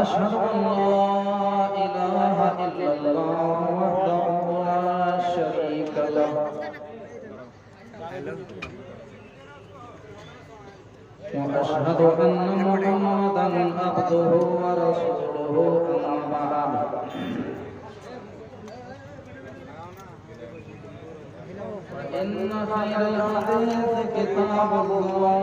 अशहदु अल्ला इलाहा इल्लल्लाह वहदहु ला शरीका लहु व अशहदु अन्ना मुहम्मदन अब्दुहु व रसूलुहु अम्मा बाद इन्ना खैरल हदीस किताबुल्लाह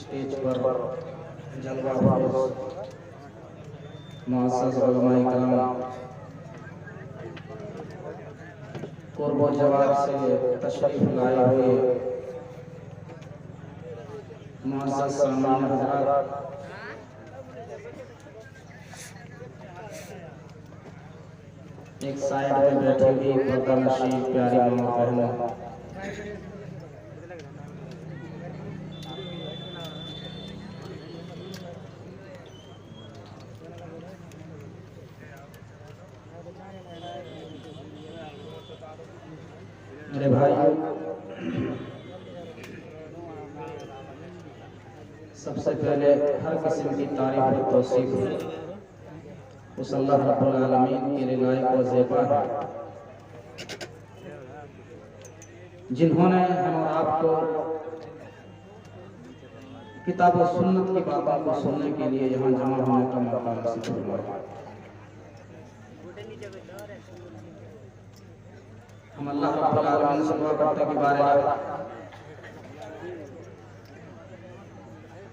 स्टेज पर जलवा मुअज़्ज़ज़ उलमाए किराम कुर्ब और जवाब से तशरीफ लाए हुए मुअज़्ज़ज़ सामान्य हज़रात, एक साइड में बैठी हुई पर्दानशीं प्यारी माँ बहनों, मेरे भाइयों, सबसे पहले हर किस्म की तारीफ और तौसीफ उस अल्लाह रब्बुल आलमीन के लिए लायक व ज़ेबा है जिन्होंने हम और आपको किताब और सुन्नत की बातों को सुनने के लिए यहाँ जमा होने का मौका नसीब फरमाया। हम अल्लाह रब्बुल आलमीन से दुआ करते हैं कि बारे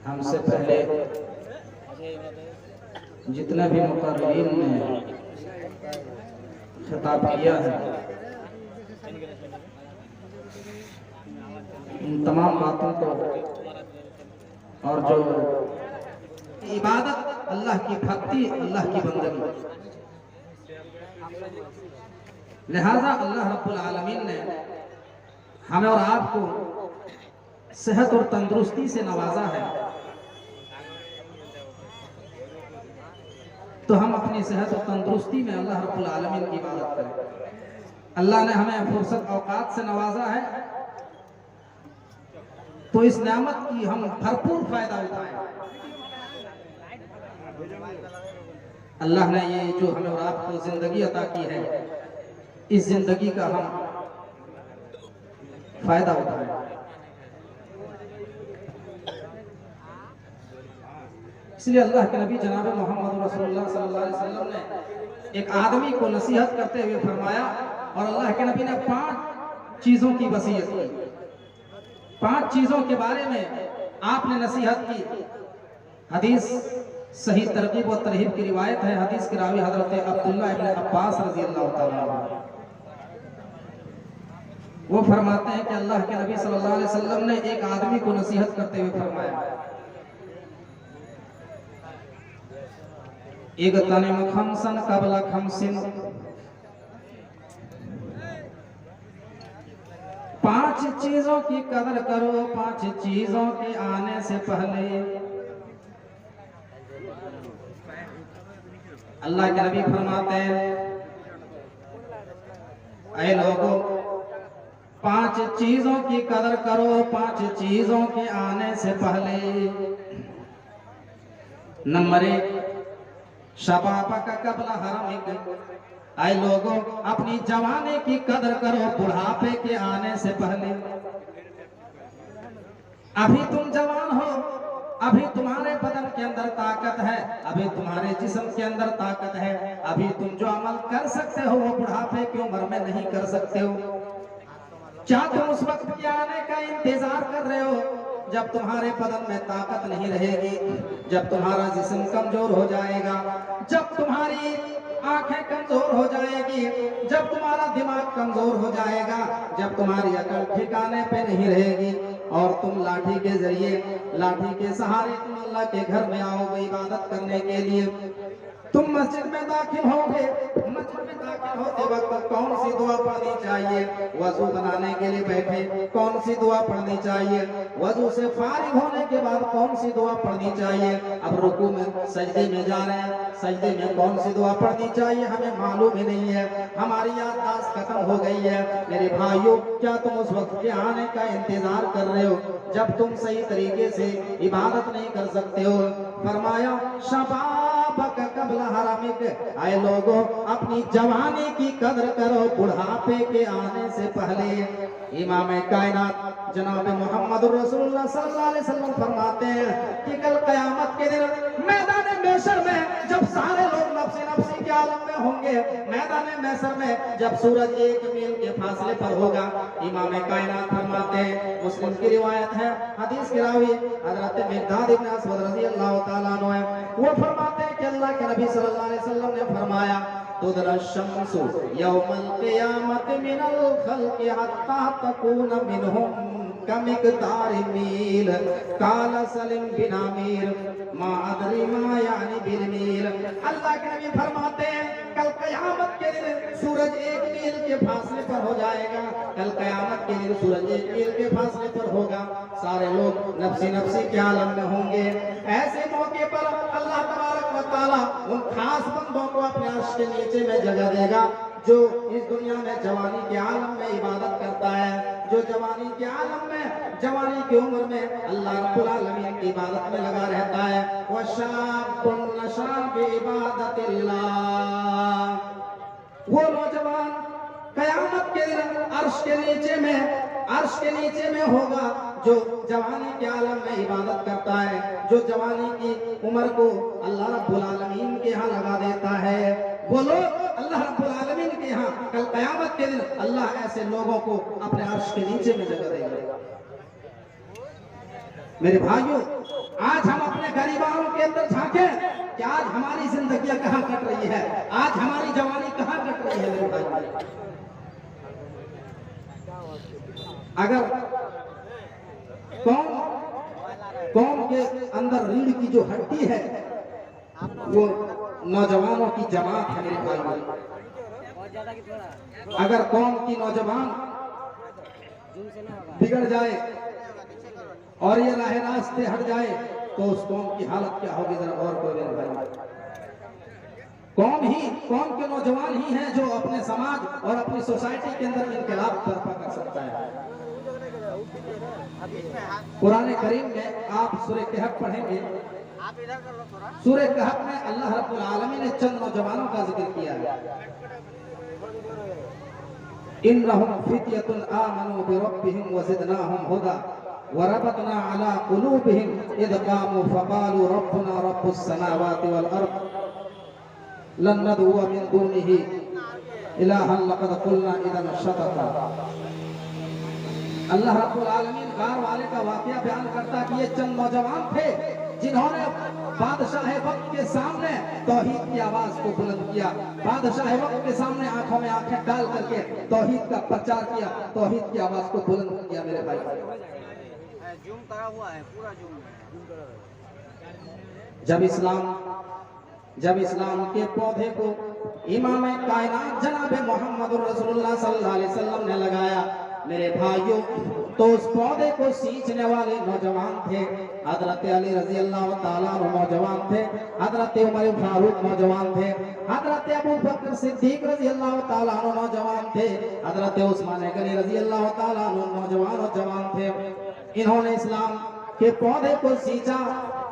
हमसे पहले जितने भी मुक़र्रिरीन ने खिताब किया है उन तमाम बातों को और जो इबादत अल्लाह की भक्ति अल्लाह की बंदगी, लिहाजा अल्लाह रब्बुल आलमीन ने हमें और आपको सेहत और तंदुरुस्ती से नवाजा है, तो हम अपनी सेहत और तंदुरुस्ती में अल्लाह रब्बुल आलमीन की इबादत करें। अल्लाह ने हमें फुर्सत औकात से नवाजा है, तो इस नेमत की हम भरपूर फायदा उठाएं। अल्लाह ने ये जो हमें और आपको जिंदगी अता की है, इस जिंदगी का हम फायदा उठाएं। इसलिए अल्लाह के नबी जनाब मोहम्मद रसूलुल्लाह सल्लल्लाहु अलैहि वसल्लम ने एक आदमी को नसीहत करते हुए फरमाया, और अल्लाह के नबी ने 5 चीजों की वसीयत की, 5 चीजों के बारे में आपने नसीहत की। हदीस सही तरकीब और तरहीब की रिवायत है। हदीस की रावी हजरत अब्दुल्लाह इब्न अब्बास रजी अल्लाह तआला अन्हु, वो फरमाते हैं कि अल्लाह के नबी सल्लल्लाहु अलैहि वसल्लम ने एक आदमी को नसीहत करते हुए फरमाया, इगतनिम खमसन क़ब्ल खमसिन, 5 चीजों की कदर करो 5 चीजों के आने से पहले। अल्लाह के नबी फरमाते हैं, ऐ लोगों 5 चीजों की कदर करो 5 चीजों के आने से पहले। नंबर 1, शबाबक कब्ल हरमिक, ऐ लोगों अपनी जवानी की कदर करो बुढ़ापे के आने से पहले। अभी तुम जवान हो, अभी तुम्हारे बदन के अंदर ताकत है, अभी तुम्हारे जिस्म के अंदर ताकत है, अभी तुम जो अमल कर सकते हो वो बुढ़ापे की उम्र में नहीं कर सकते हो। क्या तुम उस वक्त के आने का इंतजार कर रहे हो जब तुम्हारे बदन में ताकत नहीं रहेगी, जब तुम्हारा जिस्म कमजोर हो जाएगा, जब तुम्हारी आंखें कमजोर हो जाएगी, जब तुम्हारा दिमाग कमजोर हो जाएगा, जब तुम्हारी अकल ठिकाने पे नहीं रहेगी और तुम लाठी के जरिए, लाठी के सहारे तुम अल्लाह के घर में आओगे इबादत करने के लिए। तुम मस्जिद में दाखिल होगे, मस्जिद में दाखिल होते वक्त कौन सी दुआ पढ़नी चाहिए? वजू बनाने के लिए बैठे कौन सी दुआ पढ़नी चाहिए? वजू से फारिग होने के बाद कौन सी दुआ पढ़नी चाहिए? अब रुकू में सजदे में जा रहे हैं, सजदे में कौन सी दुआ पढ़नी चाहिए हमें मालूम ही नहीं है, हमारी याददाश्त खत्म हो गई है। मेरे भाइयों, क्या तुम उस वक्त के आने का इंतजार कर रहे हो जब तुम सही तरीके से इबादत नहीं कर सकते हो? फरमाया शबाबक कब्ल हरमिक, आए लोगों अपनी जवानी की कदर करो बुढ़ापे के आने से पहले। इमाम कायनात जनाब मोहम्मद रसूलुल्लाह सल्लल्लाहु अलैहि वसल्लम फरमाते हैं कि कल कयामत के दिन मैदान महशर में जब सारे लोग नफ्सी नफ्सी के आलम में होंगे, मैदान महशर में जब सूरज 1 मील के फासले पर होगा, इमाम कायनात फरमाते हैं, मुस्लिम की रिवायत है, हदीस के रावी हजरत मिक़दाद इब्न असवद रज़ी अल्लाह तआला अन्हु है, वो फरमाते हैं कि अल्लाह के नबी सल्लल्लाहु अलैहि वसल्लम ने फरमाया, तुदरा शम्सु यौमल क़ियामत मिनल खल्क़ि हत्ता तकून मिनहुम कमिक़दार मील, काल सलिम बिन आमिर मा अदरी मा यानी बिल मील। अल्लाह के नबी फरमाते हैं कल कयामत के दिन सूरज 1 मील के फासले पर हो जाएगा, कल कयामत के दिन सूरज 1 मील के फासले पर होगा, सारे लोग नफ्सी नफ्सी के आलम में होंगे। ऐसे मौके पर अल्लाह तबारक व तआला उन खास बंदों को अपने अर्श के नीचे में जगह देगा जो इस दुनिया में जवानी के आलम में इबादत करता है, जो जवानी के आलम में, जवानी की उम्र में अल्लाह रब्बुल आलमीन की इबादत में लगा रहता है। वशाबुन नशा बिइबादतिल्लाह, वो नौजवान कयामत के दिन अर्श के नीचे में होगा जो जवानी के आलम में इबादत करता है, जो जवानी की उम्र को अल्लाह रब्बुल आलमीन के यहाँ लगा देता है। वो लोग अल्लाह रब्बुल आलमीन के यहाँ कल कयामत के दिन अल्लाह ऐसे लोगों को अपने अर्श के नीचे में जगह देगा। मेरे भाइयों, आज हम अपने गरीबानों के अंदर झांकें कि आज हमारी जिंदगी कहाँ कट रही है, आज हमारी जवानी कहाँ कट रही है। मेरे भाइयों, अगर कौम के अंदर रीढ़ की जो हड्डी है वो नौजवानों की जमात है। मेरे भाइयों, अगर कौम की नौजवान बिगड़ जाए और ये राह रास्ते हट जाए तो उस कौम की हालत क्या होगी, जरा और कोई मेरे भाई। कौम के नौजवान ही हैं जो अपने समाज और अपनी सोसाइटी के अंदर इनकलाब बर्पा कर सकता है। कुरान करीम में आप सूरह कहफ पढ़ेंगे, सूरह कहफ में अल्लाह रब्बुल आलमीन ने चंद नौजवानों का जिक्र किया है। इन्नहुम फित्यतुन आमनू बिरब्बिहिम वज़िदनाहुम हुदा वरबतना अला कुलूबिहिम इज़ क़ामू फ़क़ालू रब्बुना रब्बुस समावाति वल अर्द लन नद'ुवा मिन दूनिही इलाहन लक़द क़ुलना इज़न शतता। अल्लाह रब्बुल आलमीन गार वाले का वाकया बयान करता कि ये चंद नौजवान थे जिन्होंने बादशाह वक्त के सामने तौहीद की आवाज को बुलंद किया, बादशाह वक्त के सामने आंखों में आंखें डाल करके तौहीद का प्रचार किया, तौहीद की आवाज को बुलंद किया। मेरे भाई जूम करा हुआ है, पूरा जूम। जब इस्लाम के पौधे को इमाम कायनात जनाब मोहम्मद रसूलुल्लाह सल्लल्लाहु अलैहि वसल्लम ने लगाया मेरे भाइयों, तो उस पौधे को सींचने वाले नौजवान थे। हजरत अली रजी अल्लाह ताला अन्हु नौजवान थे, हजरत उमर फारूक नौजवान थे, हजरत अबू बकर सिद्दीक रजी अल्लाह ताला अन्हु नौजवान थे, हजरत उस्मान गनी रजी अल्लाह ताला अन्हु नौजवान थे। इन्होंने इस्लाम के पौधे को सींचा,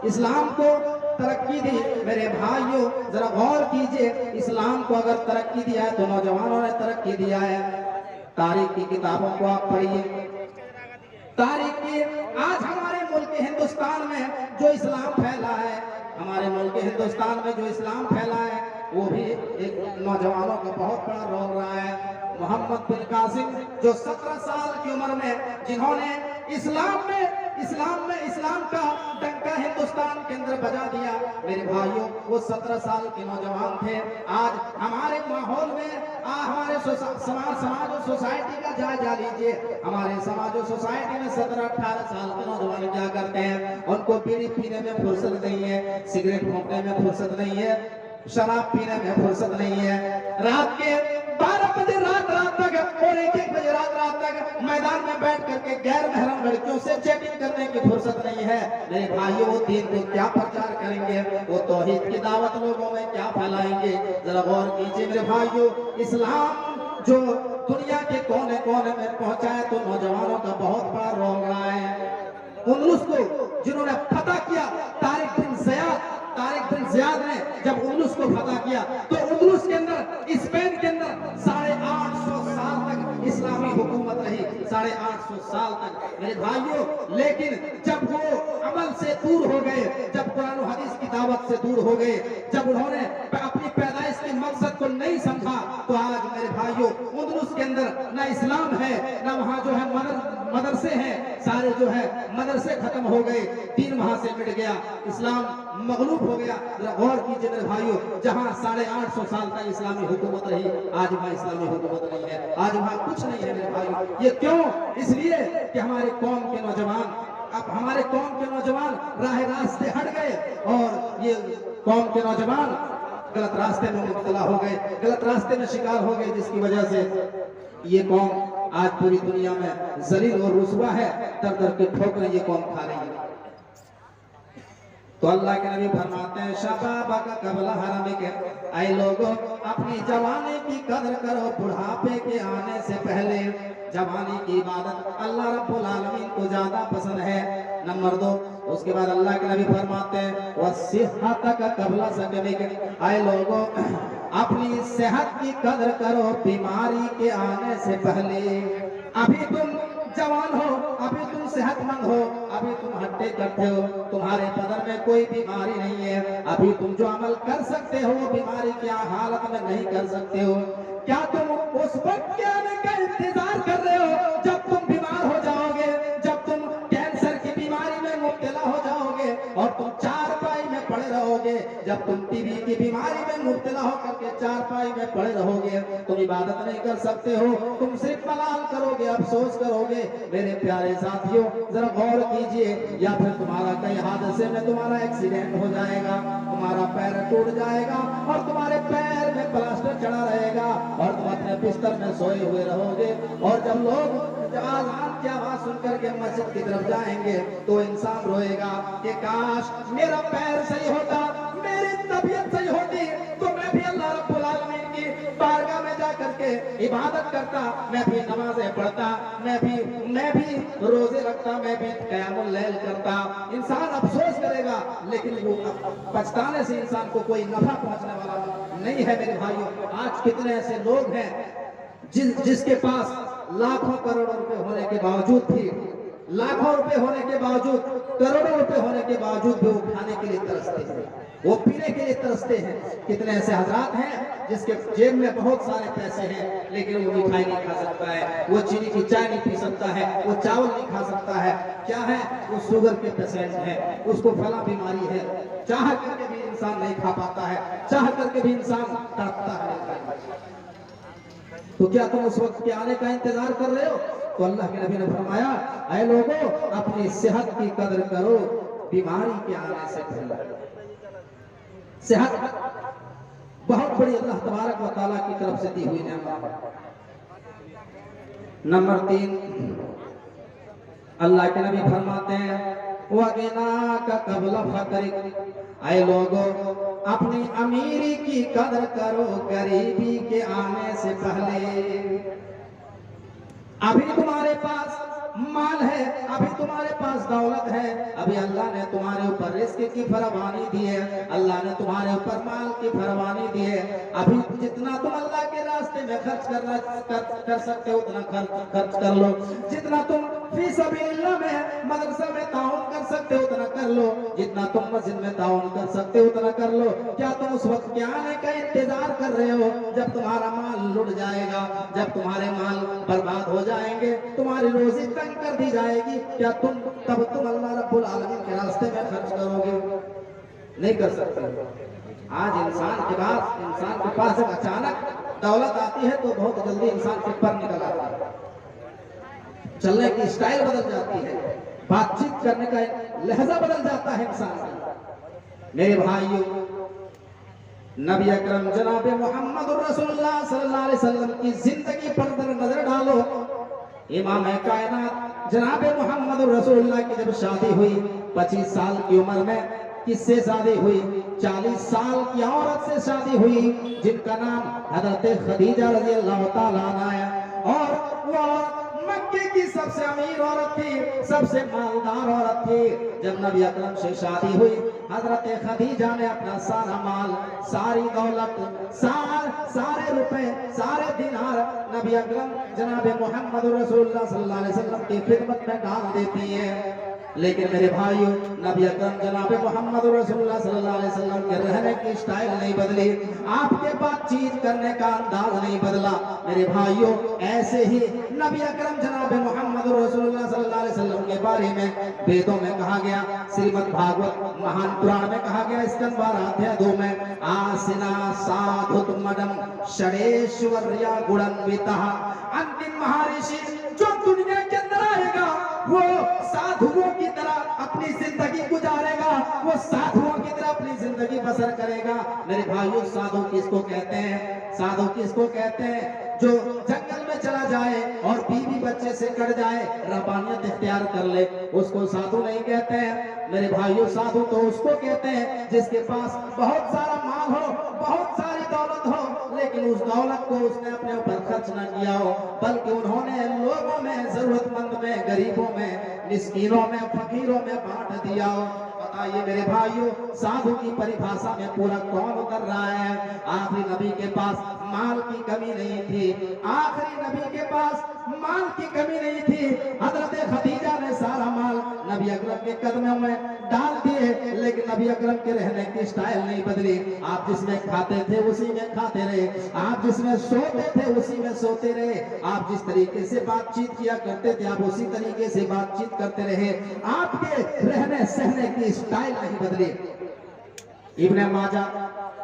इस्लाम को तरक्की दी। मेरे भाइयों जरा गौर कीजिए, इस्लाम को अगर तरक्की दिया है तो नौजवानों ने तरक्की दिया है। तारीख की किताबों को आप पढ़िए, तारीख की आज हमारे मुल्क हिंदुस्तान में जो इस्लाम फैला है, हमारे मुल्क हिंदुस्तान में जो इस्लाम फैला है वो भी एक नौजवानों का बहुत बड़ा रोल रहा है। मोहम्मद बिन कासिम जो 17 साल की उम्र में जिन्होंने इस्लाम का डंका हिंदुस्तान के अंदर बजा दिया, मेरे भाइयों वो 17 साल के नौजवान थे। आज हमारे माहौल में हमारे समाज और सोसाइटी का जायजा लीजिए। हमारे समाज और सोसाइटी में 17-18 साल के नौजवान क्या करते हैं, उनको बीड़ी पीने में फुर्सत नहीं है, सिगरेट फूंकने में फुर्सत नहीं है, शराब पीने में फुर्सत नहीं है। रात के 12 बजे रात तक और 1-1 बजे रात तक मैदान में बैठ करके गैर महरम लड़कियों से चैटिंग करने की फुर्सत नहीं है। मेरे भाइयों वो दीन को क्या प्रचार करेंगे, वो तौहीद की दावत लोगों में क्या फैलाएंगे। जरा गौर कीजिए मेरे भाइयों, इस्लाम जो दुनिया के कोने कोने में पहुंचा है तो नौजवानों का बहुत बड़ा रोल रहा है। उन्नुस को जिन्होंने फतह किया, तारिक बिन ज़ियाद ने जब उन्नुस को फतह किया तो उन्नुस के अंदर, स्पेन के अंदर 850 साल तक इस्लामी हुकूमत रही, 850 साल तक मेरे भाइयों। लेकिन जब वो अमल से दूर हो गए, जब कुरान और हदीस की दावत से दूर हो गए, जब उन्होंने अपनी पैदाइश के मकसद को नहीं समझा, तो आज मेरे भाइयों उन्नुस के अंदर ना इस्लाम है, ना वहाँ जो है मदरसे हैं, सारे जो है मदरसे खत्म हो गए, दीन वहां से मिट गया, इस्लाम मगलूब हो गया। गौर कीजिए मेरे भाइयों, जहां 850 साल तक इस्लामी हुकूमत रही, आज वहां इस्लामी हुकूमत नहीं है, आज वहां कुछ नहीं है मेरे भाइयों। ये क्यों? इसलिए कि हमारे कौम के नौजवान राह रास्ते हट गए और ये कौम के नौजवान गलत रास्ते में मुब्तला हो गए, गलत रास्ते में शिकार हो गए, जिसकी वजह से ये कौम आज पूरी दुनिया में जलील और रुसवा है। दर दर के ठोकरें ये कौम खा रही है। तो अल्लाह के नबी फरमाते हैं, शबाबक कबल हरमिक, ऐ लोगों अपनी जवानी की कदर करो बुढ़ापे के आने से पहले। जवानी की इबादत अल्लाह रब्बुल आलमीन को ज्यादा पसंद है। नंबर 2, उसके बाद अल्लाह के नबी फरमाते हैं, वसिहतक कबल सकमिक, ऐ लोगों अपनी सेहत की कदर करो बीमारी के आने से पहले। अभी तुम जवान हो, अभी तुम सेहतमंद हो, अभी तुम हट्टे करते हो, तुम्हारे बदन में कोई बीमारी नहीं है, अभी तुम जो अमल कर सकते हो वो बीमारी की हालत में नहीं कर सकते हो। क्या तुम उस वक्त के आने का इंतजार कर रहे हो जब तुम बीमार हो जाओगे, जब तुम कैंसर की बीमारी में मुब्तला हो जाओगे और तुम चारपाई में पड़े रहोगे, जब तुम टीबी की बीमारी में मुब्तला होकर के चारपाई में पड़े रहोगे, तुम इबादत नहीं कर सकते हो, तुम सिर्फ मलाल करोगे, अफसोस करोगे। मेरे प्यारे साथियों जरा गौर कीजिए, या फिर तुम्हारा कई हादसे में तुम्हारा एक्सीडेंट हो जाएगा, तुम्हारा पैर टूट जाएगा और तुम्हारे पैर में प्लास्टर चढ़ा रहेगा और तुम अपने बिस्तर में सोए हुए रहोगे। और जब लोग आज़ान की आवाज सुनकर के मस्जिद की तरफ जाएंगे तो इंसान रोएगा कि काश मेरा पैर सही होता, मेरी तबीयत सही होती, तो मैं भी अल्लाह रब्बुल आलमीन की बारगाह में जाकर के इबादत करता, मैं भी नमाजें पढ़ता, मैं भी रोजे रखता, मैं भी क़यामुल लैल करता। इंसान अफसोस करेगा, लेकिन वो पछताने से इंसान को कोई नफा पहुंचने वाला नहीं है। मेरे भाइयों, आज कितने ऐसे लोग हैं जिसके पास लाखों करोड़ों रुपए होने के बावजूद भी, लाखों रुपए होने के बावजूद, करोड़ों रुपए होने के बावजूद भी वो खाने के लिए तरसते हैं, वो पीने के लिए तरसते हैं। कितने ऐसे हजरात हैं जिसके जेब में बहुत सारे पैसे हैं लेकिन वो मिठाई नहीं खा सकता है, वो चीनी की चाय नहीं पी सकता है, वो चावल नहीं खा सकता है। क्या है? वो शुगर के पेशेंट है, उसको फला बीमारी है, चाह करके भी इंसान नहीं खा पाता है, चाह करके भी इंसान तड़पता है। तो क्या तुम उस वक्त के आने का इंतजार कर रहे हो? तो अल्लाह के नबी ने फरमाया, ऐ लोगों, अपनी सेहत की कदर करो बीमारी के आने से पहले। सेहत बहुत बड़ी अल्लाह तबारक व तआला की तरफ से दी हुई नेमत है। नंबर 3, अल्लाह के नबी फरमाते हैं, वगिना का कबला फकरिक, ऐ लोगों, अपनी अमीरी की कदर करो गरीबी के आने से पहले। अभी तुम्हारे पास माल है, अभी तुम्हारे पास दौलत है, अभी अल्लाह ने तुम्हारे ऊपर रिस्क की फरमानी दी है, अल्लाह ने तुम्हारे ऊपर माल की फरमानी दी है। अभी जितना तुम अल्लाह के रास्ते में खर्च कर सकते हो उतना खर्च कर लो। जितना तुम फी सबिलिल्लाह में मदरसा में ताउन कर सकते हो उतना कर लो। जितना तुम मस्जिद में ताउन कर सकते हो उतना कर लो। क्या तुम उस वक्त के आने का इंतजार कर रहे हो जब तुम्हारा माल लुट जाएगा, जब तुम्हारे माल बर्बाद हो जाएंगे, तुम्हारी रोजी तंग कर दी जाएगी? क्या तुम अल्लाह रब्बुल आलमीन के रास्ते में खर्च करोगे? नहीं कर सकते। आज इंसान के पास जब अचानक दौलत आती है तो बहुत जल्दी इंसान के पर निकल आता है, चलने की स्टाइल बदल जाती है, बातचीत करने का लहजा बदल जाता है इंसान का। मेरे भाइयों, नबी अकरम जनाब मोहम्मद रसूलुल्लाह सल्लल्लाहु अलैहि वसल्लम की जिंदगी पर नजर डालो। इमाम कायनात जनाब मोहम्मद रसूलुल्लाह की जब शादी हुई 25 साल की उम्र में किससे शादी हुई? 40 साल की औरत से शादी हुई जिनका नाम हजरत खदीजा रज़ी अल्लाह तआला अन्हा है। और वो मक्के की सबसे अमीर औरत थी, सबसे मालदार औरत थी। जब नबी अकरम से शादी हुई, हजरत खदीजा ने अपना सारा माल, सारी दौलत, सारे रुपए, सारे दिनार नबी अकरम जनाब मोहम्मद रसूलुल्लाह सल्लल्लाहु अलैहि वसल्लम की खिदमत में डाल देती है। लेकिन मेरे भाइयों, नबी अकरम जनाब मोहम्मद रसूलुल्लाह सल्लल्लाहु अलैहि वसल्लम के रहने की स्टाइल नहीं बदली, आपके बातचीत करने का अंदाज नहीं बदला। मेरे भाइयों, ऐसे ही नबी अकरम जनाब मोहम्मद रसूलुल्लाह सल्लल्लाहु अलैहि वसल्लम के बारे में वेदों में कहा गया, श्रीमद् भागवत महान पुराण में कहा गया, स्कंद 12 अध्याय 2 में, आसिना साधुत मदम षडेश्वर्या गुणन्वितः। अंतिम महर्षि जो दुनिया के अंदर आएगा वो साधुओं की तरह अपनी जिंदगी गुजारेगा, वो साधुओं की तरह अपनी जिंदगी बसर करेगा। मेरे भाइयों, साधु किसको कहते हैं? साधु किसको कहते हैं? जो जंगल में चला जाए और बीवी बच्चे से कट जाए, रबानियत इख्तियार कर ले, उसको साधु नहीं कहते हैं। मेरे भाइयों, साधु तो उसको कहते हैं जिसके पास बहुत सारा माल हो, बहुत सारी दौलत हो, लेकिन उस दौलत को उसने अपने ऊपर खर्च न किया हो, बल्कि उन्होंने लोगों में, जरूरतमंद में, गरीबों में, मिस्कीनों में, फकीरों में बांट दिया हो। बताइए मेरे भाइयों, साधु की परिभाषा में पूरा कौन उतर रहा है? आखिरी नबी के पास माल की कमी नहीं थी, आखिरी नबी के पास माल की कमी नहीं थी। हजरत खदीजा ने सारा माल नबी अकरम के कदमों में डाल दिए, लेकिन नबी अकरम के रहने की स्टाइल नहीं बदली। आप जिसमें खाते थे उसी में खाते रहे, आप जिसमें सोते थे उसी में सोते रहे, आप जिस तरीके से बातचीत किया करते थे आप उसी तरीके से बातचीत करते रहे। आपके रहने सहने की स्टाइल नहीं बदली। इब्ने माजा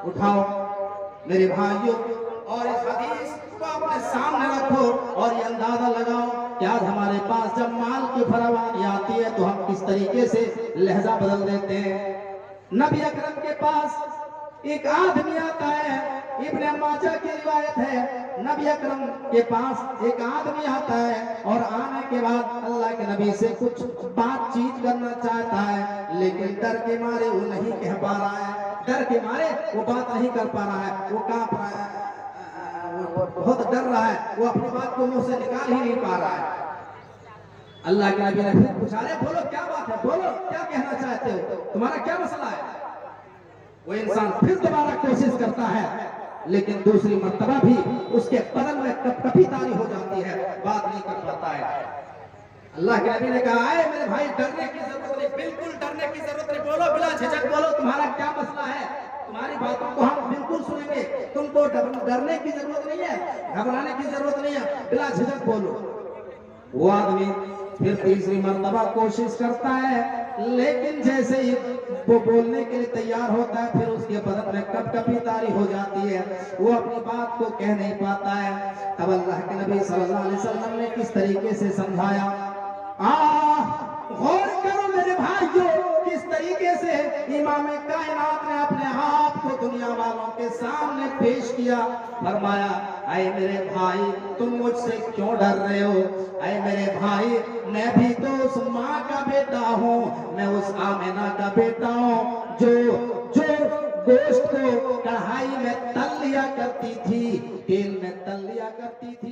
उठाओ मेरे भाइयों, और इस हदीस को अपने सामने रखो और ये अंदाजा लगाओ कि आज हमारे पास जब माल की फरावानी आती है तो हम किस तरीके से लहजा बदल देते हैं। नबी अकरम के पास एक आदमी आता है, इब्ने माजा की रिवायत है, नबी अकरम के पास एक आदमी आता है और आने के बाद अल्लाह के नबी से कुछ बातचीत करना चाहता है, लेकिन डर के मारे वो नहीं कह पा रहा है, डर के मारे वो बात नहीं कर पा रहा है, वो कांप रहा है, बहुत डर रहा है, वो अपनी बात को मुंह से निकाल ही नहीं पा रहा है। अल्लाह के नबी ने फिर पूछा, अरे बोलो क्या बात है, बोलो क्या कहना चाहते हो, तुम्हारा क्या मसला है? वो इंसान फिर दोबारा कोशिश करता है, लेकिन दूसरी मर्तबा भी उसके बदन में कपकपी तारी हो जाती है, बात नहीं कर पाता है। अल्लाह के नबी ने कहा है मेरे भाई डरने की जरूरत नहीं, बिल्कुल डरने की जरूरत नहीं, बोलो बिला झिझक बोलो तुम्हारा क्या मसला है, तुम्हारी बातों को हम बिल्कुल सुनेंगे, तुमको डरने की जरूरत नहीं है, घबराने की जरूरत नहीं है, बिला झिझक बोलो। वो आदमी फिर तीसरी मर्तबा कोशिश करता है, लेकिन जैसे ही वो बोलने के लिए तैयार होता है फिर उसके बदन में कपकपी तारी हो जाती है, वो अपनी बात को कह नहीं पाता है। तब अल्लाह के नबी सल्लल्लाहु अलैहि वसल्लम ने किस तरीके से समझाया, गौर करो मेरे भाइयों, किस तरीके से इमाम कायनात ने अपने आप को दुनिया वालों के सामने पेश किया। फरमाया, ऐ मेरे भाई तुम मुझसे क्यों डर रहे हो, ऐ मेरे भाई मैं भी तो उस माँ का बेटा हूँ, मैं उस आमिना का बेटा हूँ जो गोश्त को कढ़ाई में तल लिया करती थी, तेल में तल लिया करती थी।